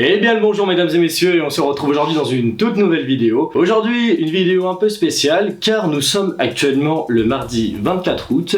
Eh bien le bonjour mesdames et messieurs, et on se retrouve aujourd'hui dans une toute nouvelle vidéo. Aujourd'hui une vidéo un peu spéciale car nous sommes actuellement le mardi 24 août.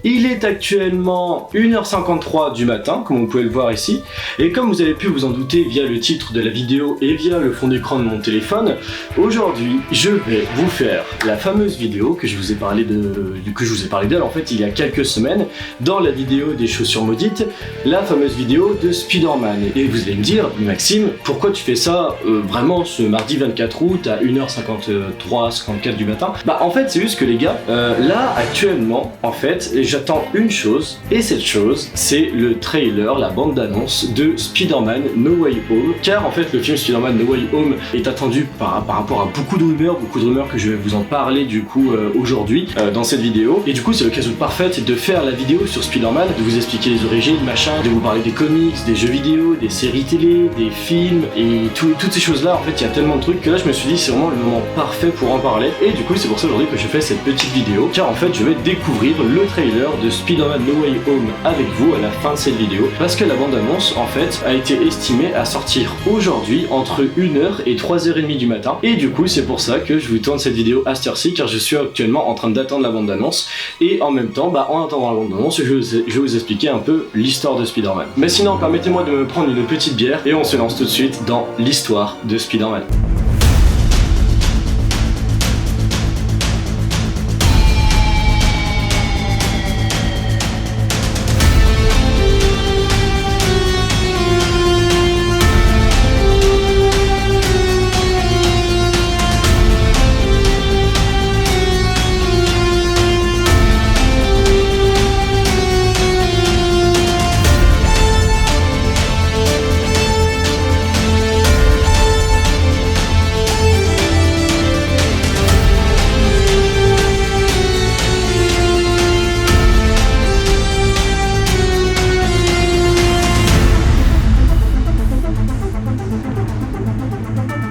Il est actuellement 1h53 du matin comme vous pouvez le voir ici. Et comme vous avez pu vous en douter via le titre de la vidéo et via le fond d'écran de mon téléphone, aujourd'hui je vais vous faire la fameuse vidéo que je vous ai parlé d'elle en fait il y a quelques semaines dans la vidéo des chaussures maudites, la fameuse vidéo de Spider-Man. Et vous allez me dire, Maxime, pourquoi tu fais ça vraiment ce mardi 24 août à 1h53-54 du matin? Bah en fait c'est juste que les gars, là actuellement en fait j'attends une chose, et cette chose c'est le trailer, la bande d'annonce de Spider-Man No Way Home, car en fait le film Spider-Man No Way Home est attendu par rapport à beaucoup de rumeurs que je vais vous en parler du coup aujourd'hui dans cette vidéo. Et du coup c'est l'occasion parfaite de faire la vidéo sur Spider-Man, de vous expliquer les origines, machin, de vous parler des comics, des jeux vidéo, des séries télé, des films et toutes ces choses là. En fait il y a tellement de trucs que là je me suis dit c'est vraiment le moment parfait pour en parler, et du coup c'est pour ça aujourd'hui que je fais cette petite vidéo, car en fait je vais découvrir le trailer de Spider-Man No Way Home avec vous à la fin de cette vidéo, parce que la bande annonce en fait a été estimée à sortir aujourd'hui entre 1h et 3h30 du matin, et du coup c'est pour ça que je vous tourne cette vidéo à cette heure-ci, car je suis actuellement en train d'attendre la bande annonce, et en même temps en attendant la bande annonce je vais vous expliquer un peu l'histoire de Spider-Man. Mais sinon permettez-moi de me prendre une petite bière et on se lance tout de suite dans l'histoire de Spider-Man.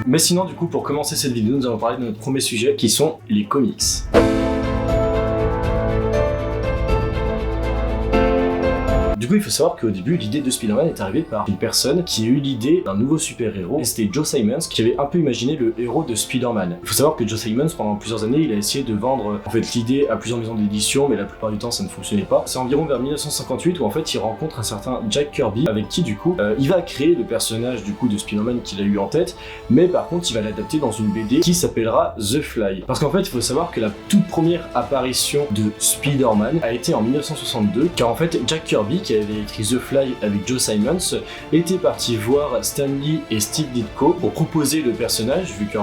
Mais sinon du coup pour commencer cette vidéo nous allons parler de notre premier sujet qui sont les comics. Du coup, il faut savoir qu'au début, l'idée de Spider-Man est arrivée par une personne qui a eu l'idée d'un nouveau super-héros, et c'était Joe Simons qui avait un peu imaginé le héros de Spider-Man. Il faut savoir que Joe Simons, pendant plusieurs années, il a essayé de vendre en fait l'idée à plusieurs maisons d'édition, mais la plupart du temps, ça ne fonctionnait pas. C'est environ vers 1958 où en fait, il rencontre un certain Jack Kirby, avec qui du coup, il va créer le personnage du coup de Spider-Man qu'il a eu en tête, mais par contre, il va l'adapter dans une BD qui s'appellera The Fly. Parce qu'en fait, il faut savoir que la toute première apparition de Spider-Man a été en 1962, car en fait, Jack Kirby, qui avait écrit The Fly avec Joe Simons, était parti voir Stan Lee et Steve Ditko pour proposer le personnage, vu que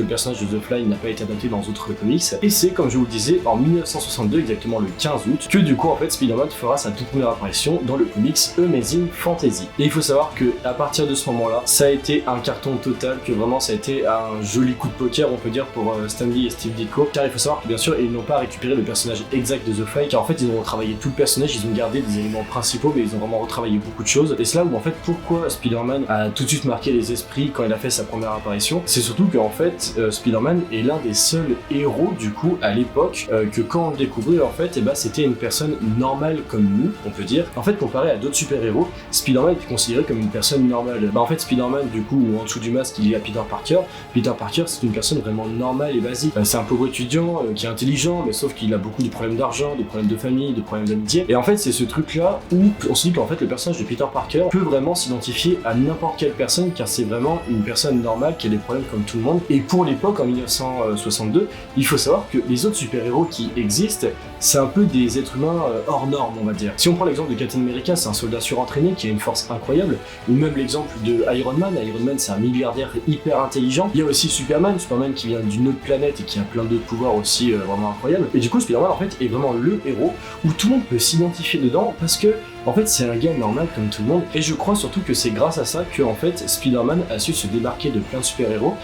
le personnage de The Fly n'a pas été adapté dans d'autres comics. Et c'est, comme je vous le disais, en 1962, exactement le 15 août, que du coup en fait Spider-Man fera sa toute première apparition dans le comics Amazing Fantasy. Et il faut savoir que à partir de ce moment-là, ça a été un carton total, que vraiment ça a été un joli coup de poker, on peut dire, pour Stan Lee et Steve Ditko, car il faut savoir que bien sûr ils n'ont pas récupéré le personnage exact de The Fly, car en fait ils ont retravaillé tout le personnage, ils ont gardé des éléments principaux, mais ils ont vraiment retravaillé beaucoup de choses. Et c'est là où en fait pourquoi Spider-Man a tout de suite marqué les esprits quand il a fait sa première apparition, c'est surtout qu'en fait Spider-Man est l'un des seuls héros du coup à l'époque que quand on le découvrait en fait c'était une personne normale comme nous, on peut dire. En fait comparé à d'autres super-héros, Spider-Man était considéré comme une personne normale. En fait Spider-Man du coup, en dessous du masque il y a Peter Parker. Peter Parker c'est une personne vraiment normale et basique. C'est un pauvre étudiant qui est intelligent, mais sauf qu'il a beaucoup de problèmes d'argent, de problèmes de famille, de problèmes d'amitié. Et en fait c'est ce truc là où on se dit qu'en fait le personnage de Peter Parker peut vraiment s'identifier à n'importe quelle personne, car c'est vraiment une personne normale qui a des problèmes comme tout le monde. Et pour l'époque, en 1962, il faut savoir que les autres super-héros qui existent, c'est un peu des êtres humains hors normes, on va dire. Si on prend l'exemple de Captain America, c'est un soldat surentraîné qui a une force incroyable, ou même l'exemple de Iron Man c'est un milliardaire hyper intelligent. Il y a aussi Superman qui vient d'une autre planète et qui a plein d'autres pouvoirs aussi vraiment incroyables. Et du coup Spider-Man en fait est vraiment le héros où tout le monde peut s'identifier dedans, parce que en fait c'est un gars normal comme tout le monde, et je crois surtout que c'est grâce à ça que en fait Spider-Man a su se débarquer de plein de super-héros,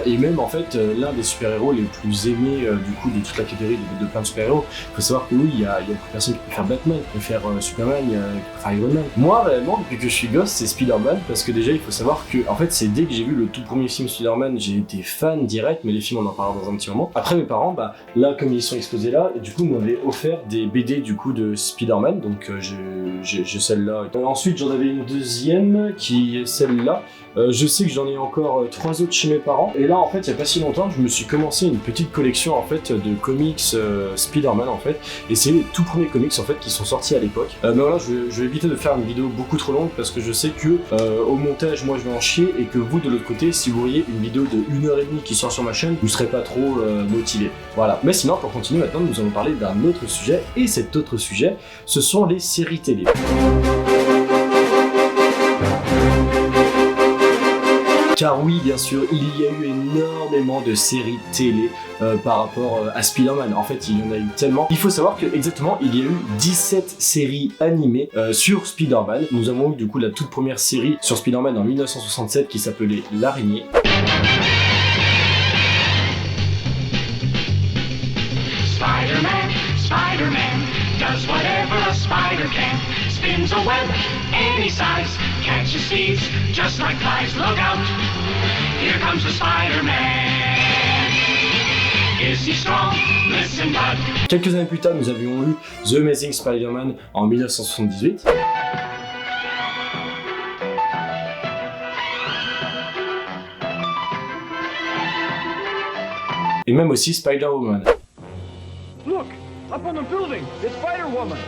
et même en fait l'un des super-héros les plus aimés du coup de toute la catégorie de plein de super-héros. Faut savoir que oui, il y a beaucoup de personnes qui peuvent faire Batman, qui peuvent faire Superman, qui peuvent faire Iron Man. Moi réellement depuis que je suis gosse c'est Spider-Man, parce que déjà il faut savoir que en fait c'est dès que j'ai vu le tout premier film Spider-Man j'ai été fan direct, mais les films on en parlera dans un petit moment. Après mes parents, là comme ils sont exposés là, et du coup m'avaient offert des BD du coup de Spider-Man, donc j'ai celle-là. Ensuite j'en avais une deuxième qui est celle-là. Je sais que j'en ai encore 3 autres chez mes parents. Et là en fait il y a pas si longtemps je me suis commencé une petite collection en fait de comics Spider-Man en fait. Et c'est les tout premiers comics en fait qui sont sortis à l'époque. Mais voilà, je vais éviter de faire une vidéo beaucoup trop longue parce que je sais que au montage moi je vais en chier et que vous de l'autre côté si vous voyez une vidéo de 1h30 qui sort sur ma chaîne, vous serez pas trop motivé. Voilà. Mais sinon pour continuer maintenant nous allons parler d'un autre sujet et cet autre sujet ce sont les séries télé. Car oui, bien sûr, il y a eu énormément de séries télé par rapport à Spider-Man. En fait, il y en a eu tellement. Il faut savoir que exactement, il y a eu 17 séries animées sur Spider-Man. Nous avons eu du coup la toute première série sur Spider-Man en 1967 qui s'appelait L'Araignée. Spider-Man, Spider-Man, does whatever a spider can. Spins a web any size, catches thieves just like flies. Look out, here comes the Spider-Man. Is he strong? Listen, bud. Quelques années plus tard, nous avions eu The Amazing Spider-Man en 1978. Et même aussi Spider-Woman. Look, up on the building, it's Spider-Woman.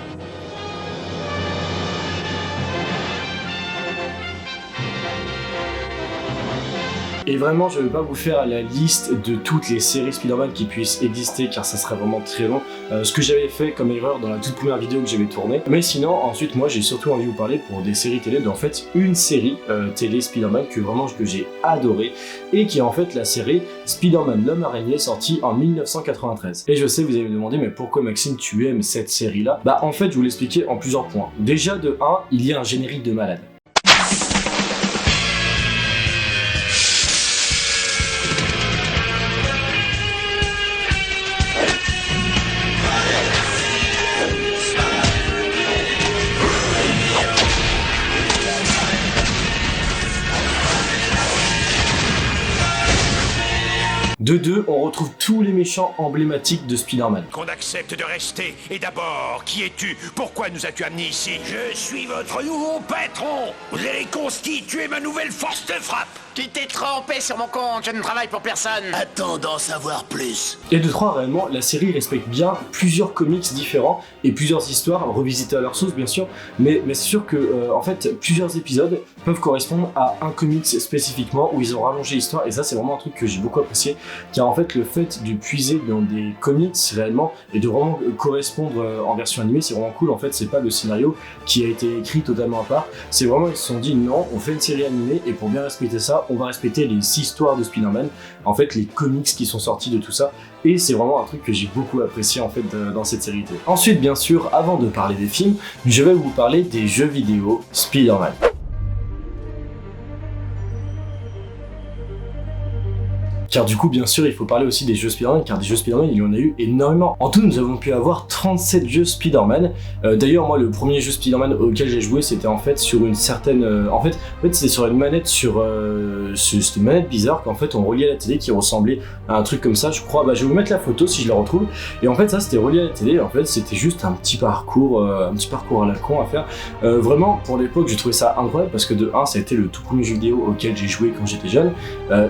Et vraiment, je ne vais pas vous faire la liste de toutes les séries Spider-Man qui puissent exister car ça serait vraiment très long. Ce que j'avais fait comme erreur dans la toute première vidéo que j'avais tournée. Mais sinon, ensuite, moi j'ai surtout envie de vous parler pour des séries télé d'en fait une série télé Spider-Man que j'ai adoré et qui est en fait la série Spider-Man l'Homme Araignée sortie en 1993. Et je sais, vous allez me demander, mais pourquoi Maxime tu aimes cette série-là? Bah en fait, je vous l'expliquer en plusieurs points. Déjà de 1, il y a un générique de malade. De 2, on retrouve tous les méchants emblématiques de Spider-Man. Qu'on accepte de rester. Et d'abord, qui es-tu? Pourquoi nous as-tu amenés ici? Je suis votre nouveau patron. Vous allez constituer ma nouvelle force de frappe. Tu t'es trompé sur mon compte, je ne travaille pour personne. Attends d'en savoir plus. Et de 3, réellement, la série respecte bien plusieurs comics différents et plusieurs histoires, revisitées à leur sauce bien sûr, mais c'est sûr que en fait, plusieurs épisodes peuvent correspondre à un comics spécifiquement où ils ont rallongé l'histoire et ça c'est vraiment un truc que j'ai beaucoup apprécié car en fait le fait de puiser dans des comics réellement et de vraiment correspondre en version animée c'est vraiment cool. En fait c'est pas le scénario qui a été écrit totalement à part, c'est vraiment ils se sont dit non on fait une série animée et pour bien respecter ça on va respecter les histoires de Spider-Man, en fait les comics qui sont sortis de tout ça et c'est vraiment un truc que j'ai beaucoup apprécié en fait dans cette série. Ensuite bien sûr avant de parler des films je vais vous parler des jeux vidéo Spider-Man. Car du coup, bien sûr, il faut parler aussi des jeux Spider-Man, car des jeux Spider-Man, il y en a eu énormément. En tout, nous avons pu avoir 37 jeux Spider-Man. D'ailleurs, moi, le premier jeu Spider-Man auquel j'ai joué, c'était en fait sur une certaine... En fait c'était sur une manette c'était une manette bizarre qu'en fait, on reliait à la télé qui ressemblait à un truc comme ça, je crois. Bah, je vais vous mettre la photo si je la retrouve. Et en fait, ça, c'était relié à la télé. En fait, c'était juste un petit parcours à la con à faire. Vraiment, pour l'époque, j'ai trouvé ça incroyable parce que de 1, ça a été le tout premier jeu vidéo auquel j'ai joué quand j'étais jeune.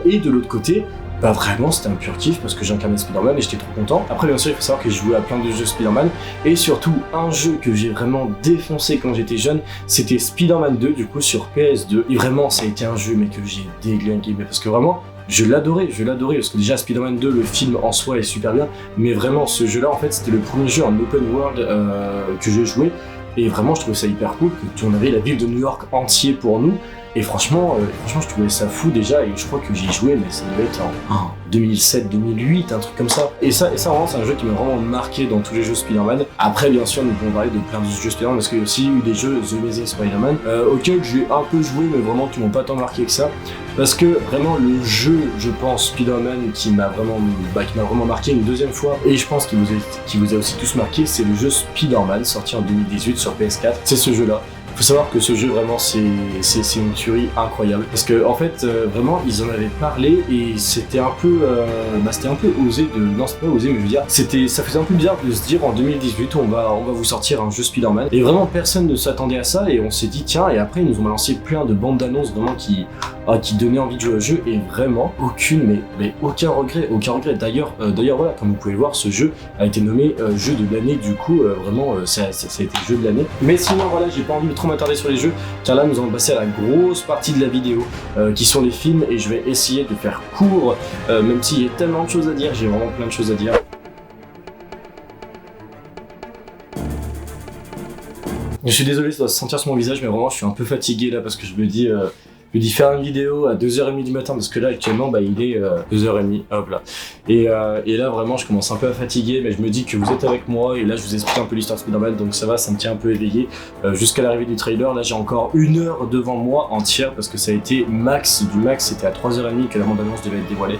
Et de l'autre côté, bah vraiment c'était un pur kiff parce que j'incarnais Spider-Man et j'étais trop content. Après bien sûr il faut savoir que j'ai joué à plein de jeux Spider-Man et surtout un jeu que j'ai vraiment défoncé quand j'étais jeune, c'était Spider-Man 2 du coup sur PS2 et vraiment ça a été un jeu mais que j'ai déglingué parce que vraiment je l'adorais parce que déjà Spider-Man 2 le film en soi est super bien mais vraiment ce jeu là en fait c'était le premier jeu en open world que j'ai joué et vraiment je trouvais ça hyper cool que on avait la ville de New York entier pour nous. Et franchement, je trouvais ça fou déjà et je crois que j'y jouais mais ça devait être en 2007, 2008, un truc comme ça. Et ça vraiment c'est un jeu qui m'a vraiment marqué dans tous les jeux Spider-Man. Après bien sûr nous pouvons parler de plein de jeux Spider-Man parce qu'il y a aussi eu des jeux The Amazing Spider-Man auxquels j'ai un peu joué mais vraiment qui m'ont pas tant marqué que ça. Parce que vraiment le jeu je pense Spider-Man qui m'a vraiment marqué une deuxième fois et je pense qu'il vous a aussi tous marqué, c'est le jeu Spider-Man sorti en 2018 sur PS4. C'est ce jeu là. Faut savoir que ce jeu vraiment c'est une tuerie incroyable parce que en fait vraiment ils en avaient parlé et c'était un peu osé de, non c'est pas osé mais je veux dire ça faisait un peu bizarre de se dire en 2018 on va vous sortir un jeu Spider-Man et vraiment personne ne s'attendait à ça et on s'est dit tiens, et après ils nous ont lancé plein de bandes d'annonces vraiment qui donnaient envie de jouer au jeu et vraiment aucun regret. D'ailleurs voilà, comme vous pouvez le voir, ce jeu a été nommé jeu de l'année, du coup vraiment ça a été jeu de l'année. Mais sinon voilà, j'ai pas envie de trop m'attarder sur les jeux car là nous allons passer à la grosse partie de la vidéo qui sont les films et je vais essayer de faire court même s'il y a tellement de choses à dire, j'ai vraiment plein de choses à dire. Je suis désolé, ça doit se sentir sur mon visage, mais vraiment je suis un peu fatigué là parce que je me dis faire une vidéo à 2h30 du matin parce que là actuellement il est 2h30, hop là. Et là vraiment je commence un peu à fatiguer, mais je me dis que vous êtes avec moi et là je vous explique un peu l'histoire de Spider-Man, donc ça va, ça me tient un peu éveillé jusqu'à l'arrivée du trailer. Là j'ai encore 1 heure devant moi entière parce que ça a été max, c'était à 3h30 que la bande-annonce devait être dévoilée.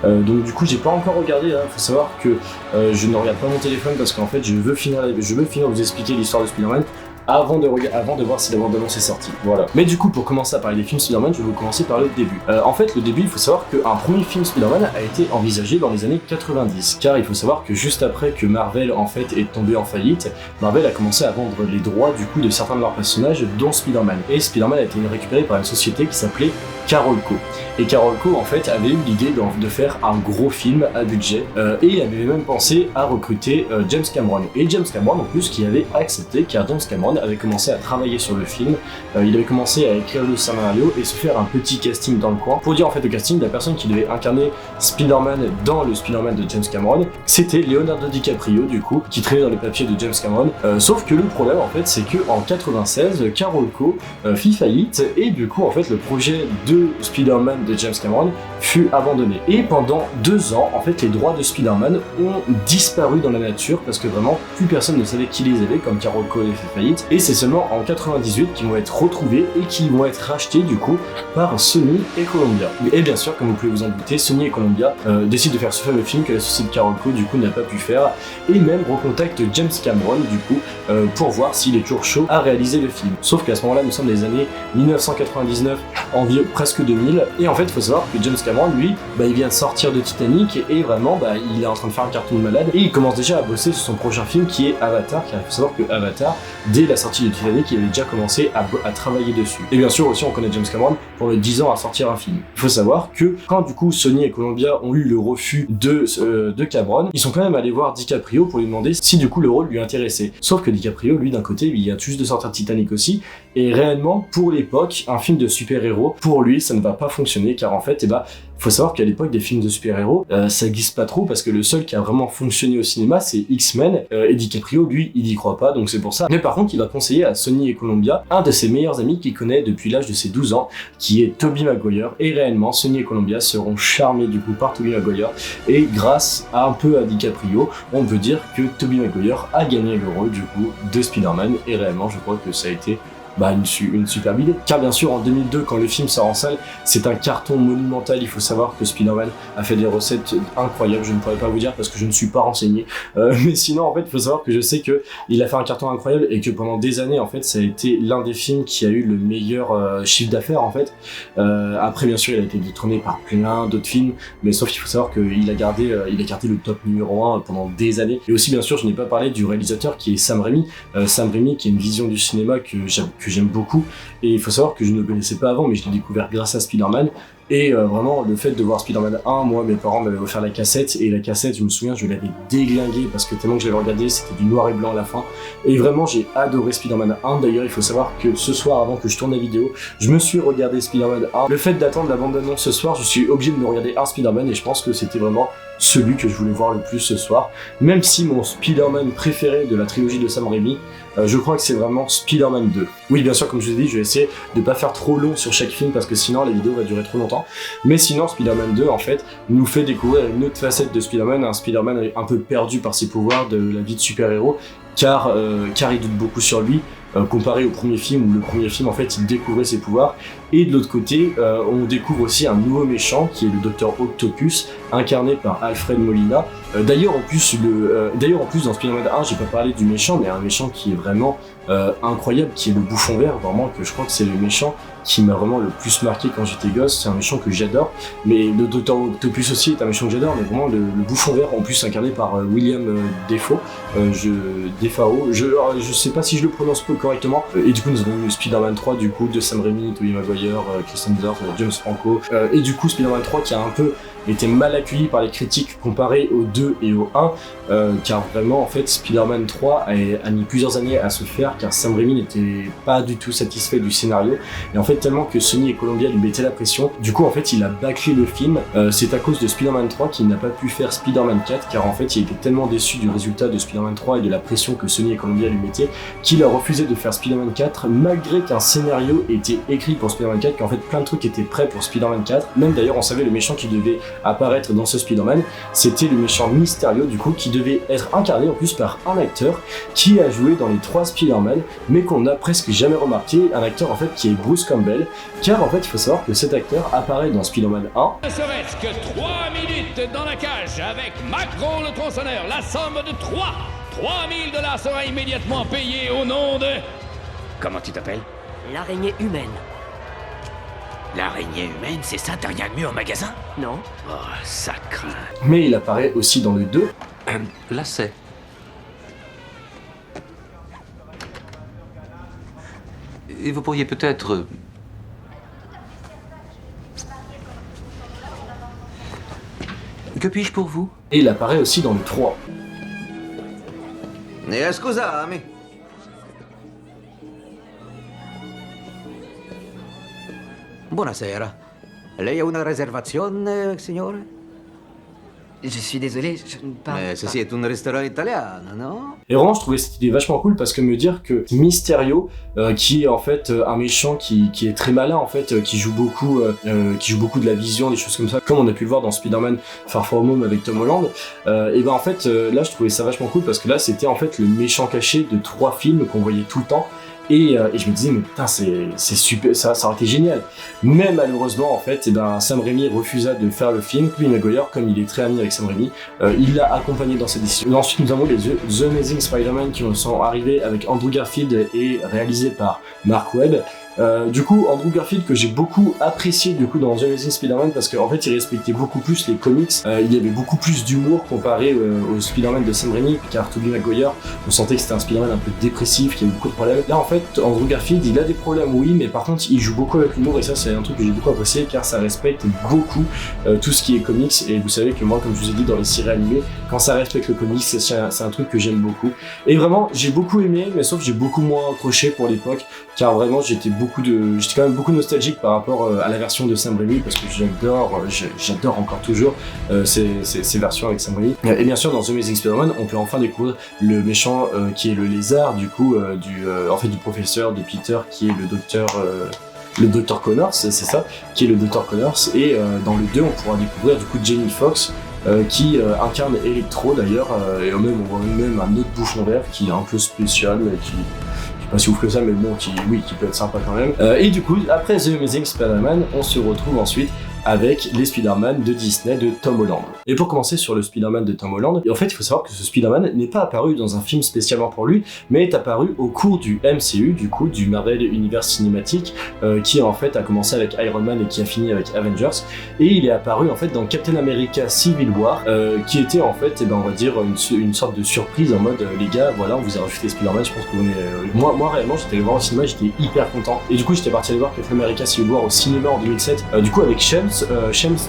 Donc du coup j'ai pas encore regardé, hein. Faut savoir que je ne regarde pas mon téléphone parce qu'en fait je veux finir de vous expliquer l'histoire de Spider-Man avant de voir si la bande-annonce est sortie. Voilà. Mais du coup, pour commencer à parler des films Spider-Man, je vais vous commencer par le début. En fait, le début, il faut savoir qu'un premier film Spider-Man a été envisagé dans les années 90, car il faut savoir que juste après que Marvel en fait est tombé en faillite, Marvel a commencé à vendre les droits du coup de certains de leurs personnages, dont Spider-Man. Et Spider-Man a été récupéré par une société qui s'appelait Carolco. Et Carolco en fait avait eu l'idée de faire un gros film à budget et avait même pensé à recruter James Cameron. Et James Cameron en plus qui avait accepté, car James Cameron avait commencé à travailler sur le film, il avait commencé à écrire le scénario et se faire un petit casting dans le coin. Pour dire en fait le casting, la personne qui devait incarner Spider-Man dans le Spider-Man de James Cameron, c'était Leonardo DiCaprio du coup, qui traînait dans les papiers de James Cameron. Sauf que le problème en fait c'est que en 96, Carolco fit faillite et du coup en fait le projet de Spider-Man de James Cameron fut abandonné. Et pendant 2 ans, en fait les droits de Spider-Man ont disparu dans la nature parce que vraiment plus personne ne savait qui les avait, comme Carolco avait fait faillite. Et c'est seulement en 98 qu'ils vont être retrouvés et qu'ils vont être rachetés du coup par Sony et Columbia. Et bien sûr, comme vous pouvez vous en douter, Sony et Columbia décident de faire ce fameux film que la société de Carolco du coup n'a pas pu faire et même recontacte James Cameron du coup pour voir s'il est toujours chaud à réaliser le film. Sauf qu'à ce moment-là, nous sommes dans les années 1999, environ presque 2000, et en fait il faut savoir que James Cameron lui, il vient de sortir de Titanic et vraiment il est en train de faire un carton de malade et il commence déjà à bosser sur son prochain film qui est Avatar, car il faut savoir que Avatar, dès la sortie de Titanic, il avait déjà commencé à travailler dessus. Et bien sûr aussi on connaît James Cameron pour le 10 ans à sortir un film. Il faut savoir que quand du coup Sony et Columbia ont eu le refus de Cameron, ils sont quand même allés voir DiCaprio pour lui demander si du coup le rôle lui intéressait. Sauf que DiCaprio lui d'un côté il vient juste de sortir Titanic aussi et réellement pour l'époque un film de super-héros pour lui ça ne va pas fonctionner car en fait faut savoir qu'à l'époque des films de super-héros ça existe pas trop parce que le seul qui a vraiment fonctionné au cinéma c'est X-Men et DiCaprio lui il y croit pas, donc c'est pour ça. Mais par contre il va conseiller à Sony et Columbia un de ses meilleurs amis qu'il connaît depuis l'âge de ses 12 ans qui est Tobey Maguire, et réellement Sony et Columbia seront charmés du coup par Tobey Maguire et grâce un peu à DiCaprio on peut dire que Tobey Maguire a gagné le rôle du coup de Spider-Man et réellement je crois que ça a été une superbe idée. Car bien sûr en 2002 quand le film sort en salle c'est un carton monumental. Il faut savoir que Spider-Man a fait des recettes incroyables, je ne pourrais pas vous dire parce que je ne suis pas renseigné mais sinon en fait il faut savoir que je sais que il a fait un carton incroyable et que pendant des années en fait ça a été l'un des films qui a eu le meilleur chiffre d'affaires en fait. Après bien sûr il a été détrôné par plein d'autres films, mais sauf qu'il faut savoir qu'il a gardé le top numéro 1 pendant des années. Et aussi bien sûr je n'ai pas parlé du réalisateur qui est Sam Raimi qui a une vision du cinéma que j'aime beaucoup, et il faut savoir que je ne le connaissais pas avant mais je l'ai découvert grâce à Spider-Man. Et vraiment le fait de voir Spider-Man 1, moi mes parents m'avaient offert la cassette et la cassette je me souviens je l'avais déglinguée parce que tellement que je l'avais regardé, c'était du noir et blanc à la fin et vraiment j'ai adoré Spider-Man 1. D'ailleurs il faut savoir que ce soir avant que je tourne la vidéo je me suis regardé Spider-Man 1. Le fait d'attendre la bande-annonce ce soir, je suis obligé de me regarder un Spider-Man et je pense que c'était vraiment celui que je voulais voir le plus ce soir, même si mon Spider-Man préféré de la trilogie de Sam Raimi je crois que c'est vraiment Spider-Man 2. Oui bien sûr comme je vous ai dit je vais essayer de pas faire trop long sur chaque film parce que sinon la vidéo va durer trop longtemps, mais sinon Spider-Man 2 en fait nous fait découvrir une autre facette de Spider-Man, un Spider-Man un peu perdu par ses pouvoirs de la vie de super-héros car il doute beaucoup sur lui comparé au premier film où le premier film en fait il découvrait ses pouvoirs. Et de l'autre côté on découvre aussi un nouveau méchant qui est le Dr Octopus incarné par Alfred Molina. D'ailleurs en plus dans Spider-Man 1, j'ai pas parlé du méchant, mais un méchant qui est vraiment incroyable, qui est le Bouffon Vert, vraiment, que je crois que c'est le méchant qui m'a vraiment le plus marqué quand j'étais gosse. C'est un méchant que j'adore, mais le Dr Octopus aussi est un méchant que j'adore, mais vraiment le Bouffon Vert, en plus incarné par William Defoe, je sais pas si je le prononce peu correctement. Et du coup nous avons eu Spider-Man 3 du coup de Sam Raimi, Tobey Maguire, Chris Hemsworth, James Franco, et du coup Spider-Man 3 qui a un peu été mal accueilli par les critiques comparé au 2 et au 1, car vraiment en fait Spider-Man 3 a mis plusieurs années à se faire, car Sam Raimi n'était pas du tout satisfait du scénario, et en fait tellement que Sony et Columbia lui mettaient la pression, du coup en fait il a bâclé le film. C'est à cause de Spider-Man 3 qu'il n'a pas pu faire Spider-Man 4, car en fait il était tellement déçu du résultat de Spider-Man 3 et de la pression que Sony et Columbia lui mettaient, qu'il a refusé de faire Spider-Man 4 malgré qu'un scénario était écrit pour Spider-Man 4, qu'en fait plein de trucs étaient prêts pour Spider-Man 4, même d'ailleurs on savait le méchant qui devait apparaître dans ce Spider-Man, c'était le méchant Mysterio du coup, qui devait être incarné en plus par un acteur qui a joué dans les 3 Spider-Man, mais qu'on n'a presque jamais remarqué, un acteur en fait qui est Bruce Campbell, car en fait il faut savoir que cet acteur apparaît dans Spider-Man 1. Ne serait-ce que 3 minutes dans la cage avec Macron le tronçonneur, la somme de 3000 $ sera immédiatement payée au nom de... Comment tu t'appelles? L'araignée humaine. L'araignée humaine, c'est ça? T'as rien de mieux en magasin? Non. Oh, ça craint. Mais il apparaît aussi dans le 2. Lacet. Et vous pourriez peut-être... Que puis-je pour vous? Et il apparaît aussi dans le 3. Scusami. Buonasera. Lei ha una reservazione, signore? Je suis désolé, je ne parle Mais pas. ceci est un restaurant italien, non? Et vraiment je trouvais cette idée vachement cool, parce que me dire que Mysterio, qui est en fait un méchant qui est très malin en fait, qui joue beaucoup de la vision, des choses comme ça, comme on a pu le voir dans Spider-Man Far From Home avec Tom Holland, et ben en fait là je trouvais ça vachement cool, parce que là c'était en fait le méchant caché de 3 films qu'on voyait tout le temps. Et je me disais, mais putain, c'est super, ça aurait été génial. Mais malheureusement, en fait, Sam Raimi refusa de faire le film. Tobey Maguire, comme il est très ami avec Sam Raimi, il l'a accompagné dans cette décision. Ensuite, nous avons les The Amazing Spider-Man qui sont arrivés avec Andrew Garfield et réalisés par Mark Webb. Du coup, Andrew Garfield, que j'ai beaucoup apprécié du coup dans The Amazing Spider-Man, parce qu'en fait il respectait beaucoup plus les comics, il y avait beaucoup plus d'humour comparé au Spider-Man de Sam Raimi, car Tobey Maguire, on sentait que c'était un Spider-Man un peu dépressif, qui avait beaucoup de problèmes. Là en fait, Andrew Garfield, il a des problèmes oui, mais par contre il joue beaucoup avec l'humour, et ça c'est un truc que j'ai beaucoup apprécié, car ça respecte beaucoup tout ce qui est comics, et vous savez que moi, comme je vous ai dit dans les séries animées, quand ça respecte le comics, c'est un truc que j'aime beaucoup. Et vraiment, j'ai beaucoup aimé, mais sauf que j'ai beaucoup moins accroché pour l'époque, car vraiment j'étais quand même beaucoup nostalgique par rapport à la version de Sam Raimi, parce que j'adore encore toujours ces versions avec Sam Raimi. Et bien sûr dans The Amazing Spider-Man, on peut enfin découvrir le méchant qui est le lézard du coup du professeur de Peter, qui est le docteur Connors, c'est ça, qui est le docteur Connors. Et dans le 2 on pourra découvrir du coup Jamie Foxx, qui incarne Electro d'ailleurs, et on voit même un autre Bouffon Vert qui est un peu spécial, qui pas si ouf que ça, mais bon, qui peut être sympa quand même. Et du coup, après The Amazing Spider-Man, on se retrouve ensuite avec les Spider-Man de Disney de Tom Holland. Et pour commencer sur le Spider-Man de Tom Holland, et en fait il faut savoir que ce Spider-Man n'est pas apparu dans un film spécialement pour lui, mais est apparu au cours du MCU, du coup du Marvel Universe Cinématique, qui en fait a commencé avec Iron Man et qui a fini avec Avengers, et il est apparu en fait dans Captain America Civil War, qui était en fait, on va dire une sorte de surprise en mode les gars, voilà, on vous a rajouté Spider-Man, je pense que vous moi réellement j'étais allé voir au cinéma, j'étais hyper content, et du coup j'étais parti aller voir Captain America Civil War au cinéma en 2007, du coup avec Shems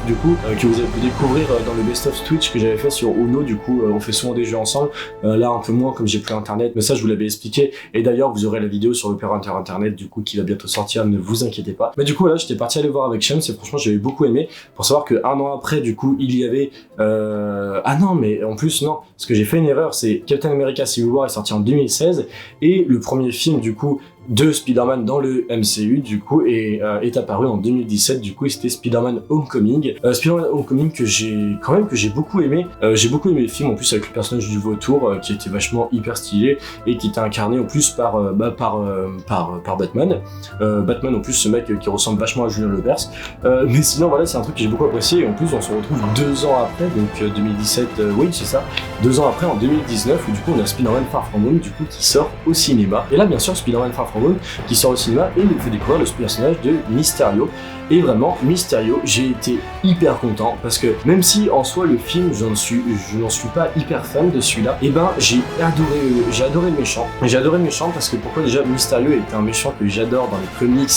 du coup, que vous avez pu découvrir dans le Best of Twitch que j'avais fait sur Uno. Du coup on fait souvent des jeux ensemble, là un peu moins comme j'ai plus internet, mais ça je vous l'avais expliqué, et d'ailleurs vous aurez la vidéo sur l'opérateur internet du coup qui va bientôt sortir, ne vous inquiétez pas. Mais du coup là j'étais parti aller voir avec Shems, et franchement j'avais beaucoup aimé, pour savoir que un an après du coup il y avait ah non, mais en plus non, parce que j'ai fait une erreur, c'est Captain America Civil War est sorti en 2016, et le premier film du coup de Spider-Man dans le MCU du coup et est apparu en 2017 du coup et c'était Spider-Man Homecoming. Spider-Man Homecoming que j'ai beaucoup aimé. J'ai beaucoup aimé le film en plus avec le personnage du vautour qui était vachement hyper stylé et qui était incarné en plus par Batman. Batman en plus ce mec qui ressemble vachement à Julien Lepers. Mais sinon voilà c'est un truc que j'ai beaucoup apprécié et en plus on se retrouve 2 ans après donc 2017 oui c'est ça 2 ans après en 2019 où du coup on a Spider-Man Far From Home du coup qui sort au cinéma et là bien sûr Spider-Man Far From Home qui sort au cinéma et il nous fait découvrir le personnage de Mysterio et vraiment Mysterio j'ai été hyper content parce que même si en soi le film je n'en suis pas hyper fan de celui-là et ben j'ai adoré le méchant parce que pourquoi déjà Mysterio est un méchant que j'adore dans les comics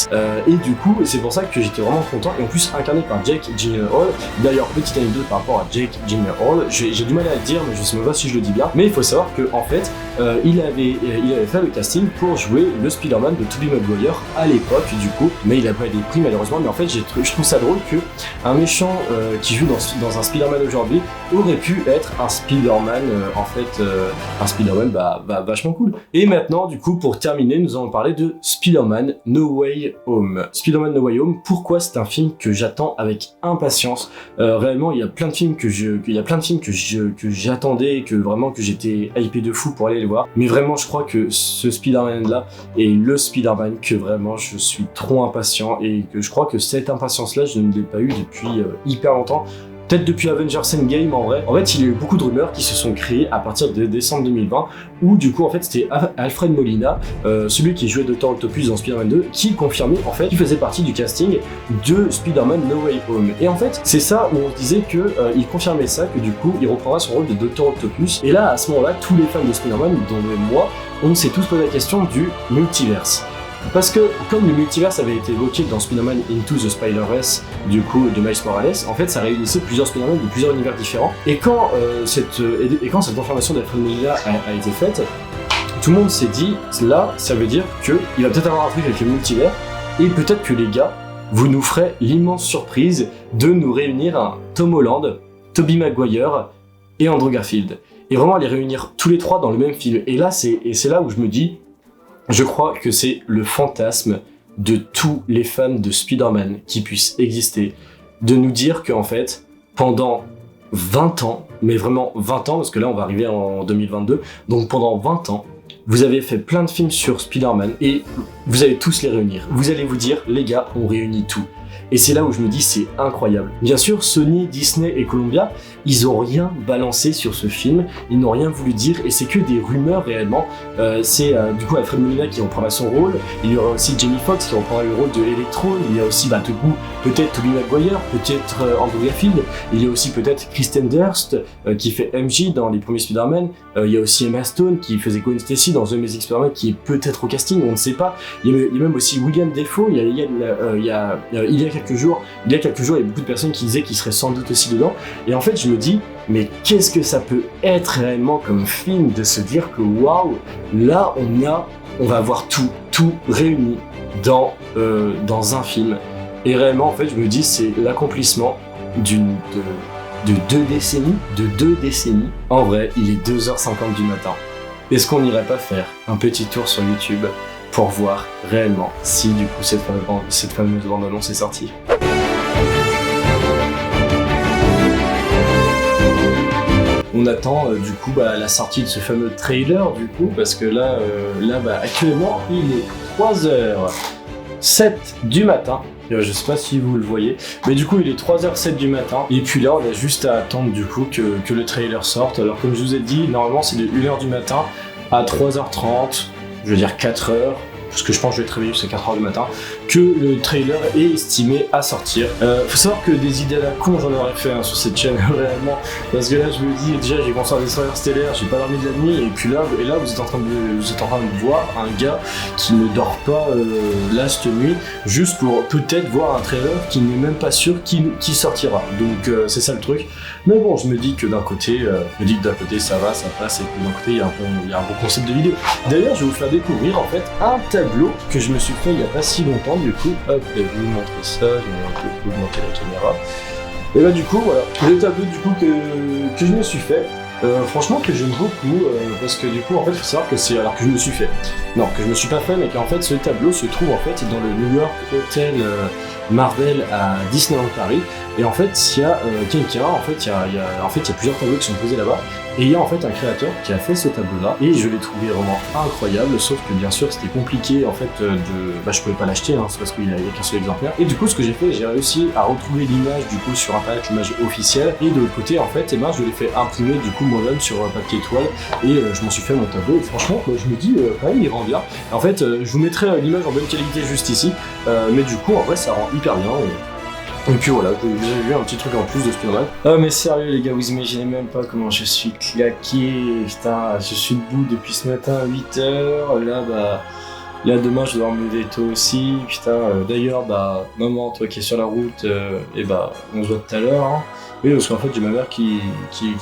et du coup c'est pour ça que j'étais vraiment content et en plus incarné par Jake Gyllenhaal. D'ailleurs petite anecdote par rapport à Jake Gyllenhaal, j'ai du mal à le dire mais je sais même pas si je le dis bien mais il faut savoir que en fait il avait fait le casting pour jouer le Spider-Man de Tobey Maguire à l'époque du coup mais il a pas été pris malheureusement mais en fait je trouve ça drôle que un méchant qui joue dans un Spider-Man aujourd'hui aurait pu être un Spider-Man un Spider-Man vachement cool. Et maintenant du coup pour terminer nous allons parler de Spider-Man No Way Home. Spider-Man No Way Home, pourquoi c'est un film que j'attends avec impatience. Réellement il y a plein de films que j'attendais et que vraiment que j'étais hypé de fou pour aller les voir mais vraiment je crois que ce Spider-Man là est le Spider-Man que vraiment je suis trop impatient et que je crois que cette impatience là je ne l'ai pas eu depuis hyper longtemps. Peut-être depuis Avengers Endgame en vrai. En fait, il y a eu beaucoup de rumeurs qui se sont créées à partir de décembre 2020 où du coup en fait c'était Alfred Molina, celui qui jouait Dr. Octopus dans Spider-Man 2, qui confirmait en fait qu'il faisait partie du casting de Spider-Man No Way Home. Et en fait, c'est ça où on disait que il confirmait ça, que du coup il reprendra son rôle de Dr. Octopus. Et là, à ce moment-là, tous les fans de Spider-Man, dont même moi, on s'est tous posé la question du multiverse. Parce que comme le multiverse avait été évoqué dans Spider-Man Into the Spider-Verse du coup de Miles Morales, en fait ça réunissait plusieurs Spider-Man de plusieurs univers différents et quand cette confirmation d'Alfred Molina a été faite, tout le monde s'est dit là ça veut dire qu'il va peut-être avoir un truc avec le multivers et peut-être que les gars vous nous ferez l'immense surprise de nous réunir un Tom Holland, Tobey Maguire et Andrew Garfield et vraiment les réunir tous les trois dans le même film et là c'est là où je me dis je crois que c'est le fantasme de tous les fans de Spider-Man qui puissent exister, de nous dire qu'en fait, pendant 20 ans, mais vraiment 20 ans, parce que là on va arriver en 2022, donc pendant 20 ans, vous avez fait plein de films sur Spider-Man et vous allez tous les réunir. Vous allez vous dire, les gars, on réunit tout. Et c'est là où je me dis, c'est incroyable. Bien sûr, Sony, Disney et Columbia, ils ont rien balancé sur ce film, ils n'ont rien voulu dire, et c'est que des rumeurs réellement. C'est du coup Alfred Molina qui reprendra son rôle, il y aura aussi Jamie Foxx qui reprendra le rôle de Electro, il y a aussi du coup peut-être Tobey Maguire, peut-être Andrew Garfield, il y a aussi peut-être Kristen Dunst qui fait MJ dans les premiers Spider-Man, il y a aussi Emma Stone qui faisait Gwen Stacy dans The Amazing Spider-Man qui est peut-être au casting, on ne sait pas. Il y a même aussi William Dafoe, il y a quelques jours, il y a beaucoup de personnes qui disaient qu'il serait sans doute aussi dedans. Et en fait, je me dis, mais qu'est-ce que ça peut être réellement comme film de se dire que waouh, là on va avoir tout réuni dans un film. Et réellement, en fait, je me dis, c'est l'accomplissement de 2 décennies. En vrai, il est 2h50 du matin. Est-ce qu'on n'irait pas faire un petit tour sur YouTube pour voir réellement si du coup cette fameuse bande-annonce est sortie? On attend du coup la sortie de ce fameux trailer du coup parce que là actuellement il est 3h07 du matin. Je sais pas si vous le voyez, mais du coup il est 3h07 du matin et puis là on a juste à attendre du coup que le trailer sorte. Alors comme je vous ai dit, normalement c'est de 1h du matin à 3h30, je veux dire 4h, parce que je pense que je vais être réveillé jusqu'à 4h du matin, que le trailer est estimé à sortir. Faut savoir que des idées à la con j'en aurais fait sur cette chaîne réellement, parce que là je me dis déjà j'ai commencé à des soirées stellaires, j'ai pas dormi de la nuit et puis là vous êtes en train de voir un gars qui ne dort pas là cette nuit juste pour peut-être voir un trailer qui n'est même pas sûr qui sortira. Donc c'est ça le truc. Mais bon, je me dis que d'un côté ça va, ça passe et que d'un côté il y a un bon concept de vidéo. D'ailleurs, je vais vous faire découvrir en fait un tableau que je me suis fait il y a pas si longtemps du coup. Hop, je vais vous montrer ça, je vais augmenter la caméra. Et bah du coup voilà, le tableau du coup que je me suis fait. Franchement que j'aime beaucoup, parce que du coup en fait il faut savoir que c'est alors que je me suis fait. Non, que je me suis pas fait, mais qu'en fait ce tableau se trouve en fait dans le New York Hotel Marvel à Disneyland Paris. Et en fait il y a quelqu'un, en fait il y a plusieurs tableaux qui sont posés là-bas. Et il y a en fait un créateur qui a fait ce tableau-là, et je l'ai trouvé vraiment incroyable, sauf que bien sûr c'était compliqué en fait je pouvais pas l'acheter, hein, c'est parce qu'il y a qu'un seul exemplaire. Et du coup ce que j'ai fait, j'ai réussi à retrouver l'image du coup sur internet, l'image officielle, et de l'autre côté en fait, je l'ai fait imprimer du coup moi-même sur papier toile, et je m'en suis fait mon tableau, et franchement je me dis, il rend bien. Et en fait je vous mettrai l'image en bonne qualité juste ici, mais du coup en vrai ça rend hyper bien. Et puis voilà, vous avez vu un petit truc en plus de Spider-Man. Ah mais sérieux les gars, vous imaginez même pas comment je suis claqué, putain, je suis debout depuis ce matin à 8h, là demain je dois me lever tôt aussi, putain, d'ailleurs maman, toi qui es sur la route, on se voit tout à l'heure, hein. Oui, parce qu'en fait j'ai ma mère qui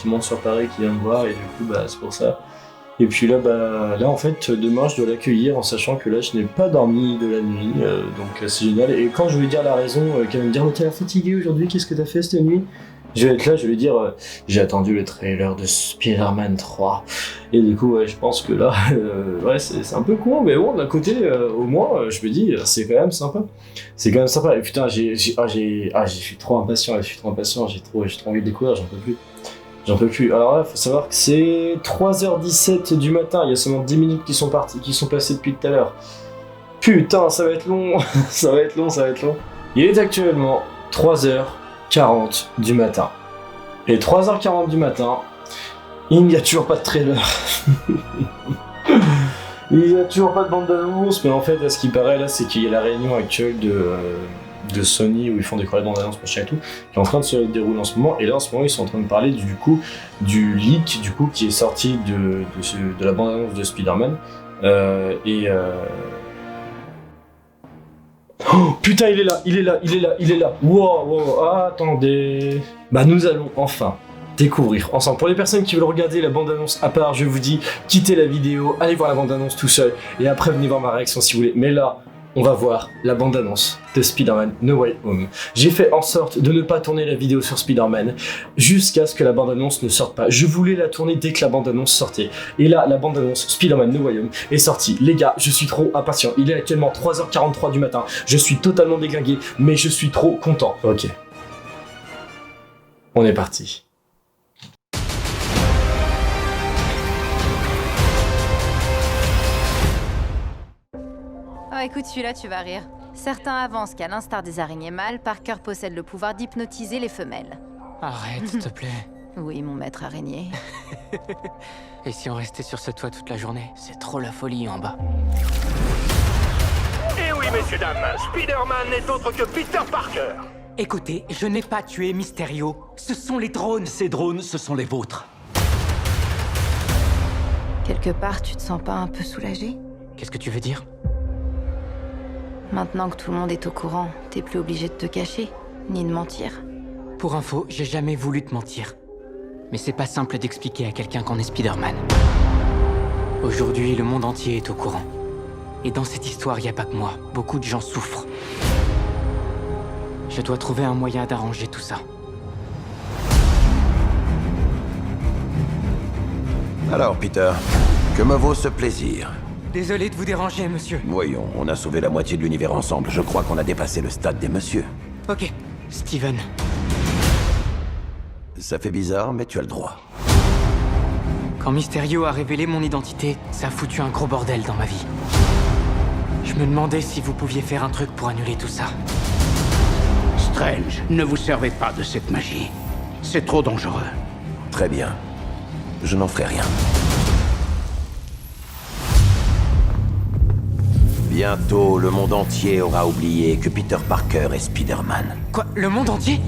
monte sur Paris, qui vient me voir, et du coup c'est pour ça. Et puis là en fait demain je dois l'accueillir en sachant que là je n'ai pas dormi de la nuit, donc c'est génial. Et quand je vais dire la raison, qu'elle va me dire mais t'as l'air fatigué aujourd'hui, qu'est-ce que t'as fait cette nuit? Je vais être là, je vais lui dire j'ai attendu le trailer de Spider-Man 3. Et du coup je pense que là c'est un peu con, mais bon d'un côté au moins je me dis c'est quand même sympa. C'est quand même sympa. Et putain je suis trop impatient, j'ai trop envie de découvrir, J'en peux plus. Alors là, faut savoir que c'est 3h17 du matin, il y a seulement 10 minutes qui sont passées depuis tout à l'heure. Putain, ça va être long, ça va être long. Il est actuellement 3h40 du matin. Et 3h40 du matin, il n'y a toujours pas de trailer. Il n'y a toujours pas de bande d'annonce, mais en fait, à ce qui paraît, là, c'est qu'il y a la réunion actuelle de Sony où ils font décorer les bandes annonces machin et tout, qui est en train de se dérouler en ce moment. Et là, en ce moment, ils sont en train de parler du leak qui est sorti de la bande annonce de Spider-Man. Oh putain, il est là. Wow, attendez. Nous allons enfin découvrir ensemble. Pour les personnes qui veulent regarder la bande-annonce à part, je vous dis, quittez la vidéo, allez voir la bande-annonce tout seul, et après venez voir ma réaction si vous voulez. Mais là, on va voir la bande-annonce de Spider-Man No Way Home. J'ai fait en sorte de ne pas tourner la vidéo sur Spider-Man jusqu'à ce que la bande-annonce ne sorte pas. Je voulais la tourner dès que la bande-annonce sortait. Et là, la bande-annonce Spider-Man No Way Home est sortie. Les gars, je suis trop impatient. Il est actuellement 3h43 du matin. Je suis totalement déglingué, mais je suis trop content. Ok. On est parti. Oh, écoute, celui-là, tu vas rire. Certains avancent qu'à l'instar des araignées mâles, Parker possède le pouvoir d'hypnotiser les femelles. Arrête, s'il te plaît. Oui, mon maître araignée. Et si on restait sur ce toit toute la journée? C'est trop la folie en bas. Et oui, messieurs, dames, Spider-Man n'est autre que Peter Parker. Écoutez, je n'ai pas tué Mysterio. Ce sont les drones. Ces drones, ce sont les vôtres. Quelque part, tu te sens pas un peu soulagé? Qu'est-ce que tu veux dire? Maintenant que tout le monde est au courant, t'es plus obligé de te cacher, ni de mentir. Pour info, j'ai jamais voulu te mentir. Mais c'est pas simple d'expliquer à quelqu'un qu'on est Spider-Man. Aujourd'hui, le monde entier est au courant. Et dans cette histoire, y a pas que moi. Beaucoup de gens souffrent. Je dois trouver un moyen d'arranger tout ça. Alors, Peter, que me vaut ce plaisir? Désolé de vous déranger, monsieur. Voyons, on a sauvé la moitié de l'univers ensemble. Je crois qu'on a dépassé le stade des messieurs. Ok, Steven. Ça fait bizarre, mais tu as le droit. Quand Mysterio a révélé mon identité, ça a foutu un gros bordel dans ma vie. Je me demandais si vous pouviez faire un truc pour annuler tout ça. Strange, ne vous servez pas de cette magie. C'est trop dangereux. Très bien. Je n'en ferai rien. Bientôt, le monde entier aura oublié que Peter Parker est Spider-Man. Quoi? Le monde entier?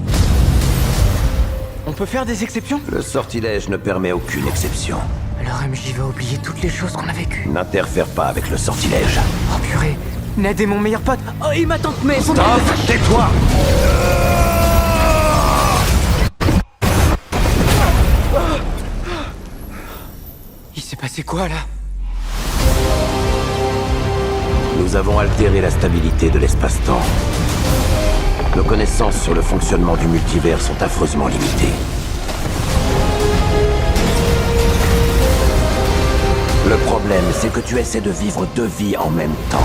On peut faire des exceptions? Le sortilège ne permet aucune exception. Alors MJ va oublier toutes les choses qu'on a vécues. N'interfère pas avec le sortilège. Oh purée, Ned est mon meilleur pote. Oh, il m'attend que mais... Stop, tais-toi! Il s'est passé quoi, là? Nous avons altéré la stabilité de l'espace-temps. Nos connaissances sur le fonctionnement du multivers sont affreusement limitées. problème, c'est que tu essaies de vivre 2 vies en même temps.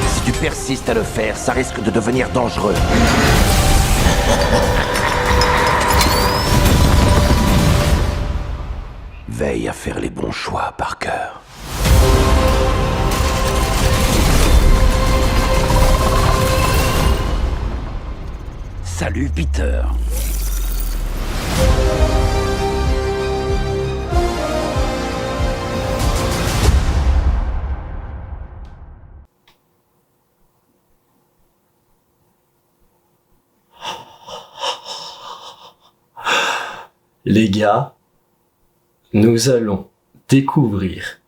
Si tu persistes à le faire, ça risque de devenir dangereux. Veille à faire les bons choix, Parker. Salut, Peter. Les gars, nous allons découvrir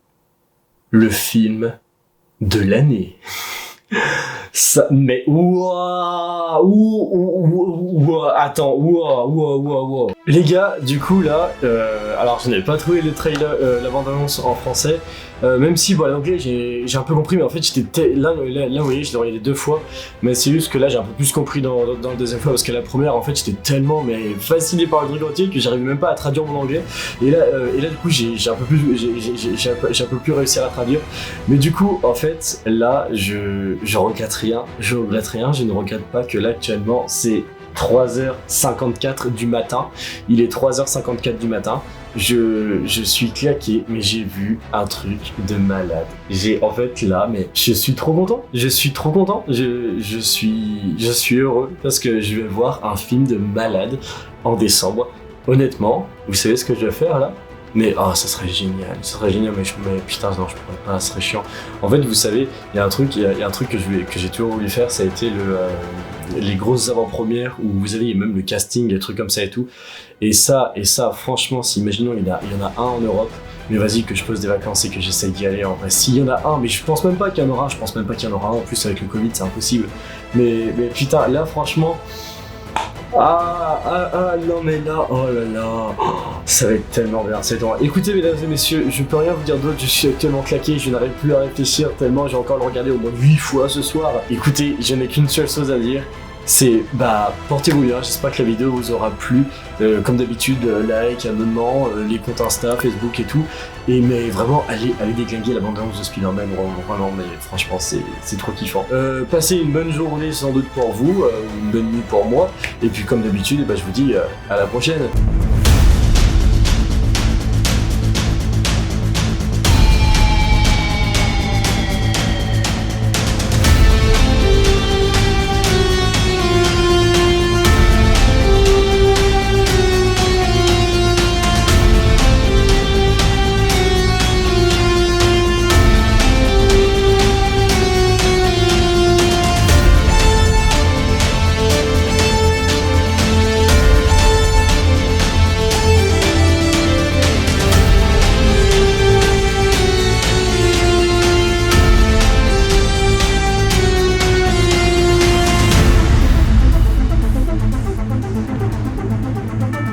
le film de l'année. Ça, mais attends, les gars, du coup là, alors je n'avais pas trouvé le trailer, la bande-annonce en français, même si bon, en anglais j'ai un peu compris, mais en fait j'étais là vous voyez, je l'ai regardé 2 fois, mais c'est juste que là j'ai un peu plus compris dans la deuxième fois, parce que la première en fait j'étais tellement fasciné par le truc entier que j'arrivais même pas à traduire mon anglais, et là du coup j'ai un peu plus réussi à traduire, mais du coup en fait là je regrette rien, je ne regrette pas que là actuellement c'est 3h54 du matin, il est 3h54 du matin, je suis claqué, mais j'ai vu un truc de malade. En fait là, mais je suis trop content, je suis heureux parce que je vais voir un film de malade en décembre. Honnêtement, vous savez ce que je vais faire là? Mais ça serait génial, mais putain non, je pourrais pas, ça serait chiant. En fait, vous savez, il y a un truc que j'ai toujours voulu faire, ça a été les grosses avant-premières où vous avez même le casting, les trucs comme ça et tout. Et ça, franchement, si imaginons il y en a un en Europe, mais vas-y que je pose des vacances et que j'essaye d'y aller en vrai. S'il y en a un, mais je pense même pas qu'il y en aura, un en plus avec le Covid, c'est impossible. Mais putain, là franchement. Non mais là, oh là là, ça va être tellement bien, c'est tellement... Écoutez mesdames et messieurs, je peux rien vous dire d'autre, je suis actuellement claqué, je n'arrive plus à réfléchir tellement j'ai encore le regardé au moins 8 fois ce soir. Écoutez, je n'ai qu'une seule chose à dire, c'est portez-vous bien, j'espère que la vidéo vous aura plu, comme d'habitude, like, abonnement, les comptes Insta, Facebook et tout, mais vraiment allez déglinguer la bande-annonce de Spider-Man, vraiment, mais franchement c'est trop kiffant. Passez une bonne journée sans doute pour vous, une bonne nuit pour moi, et puis comme d'habitude, je vous dis à la prochaine.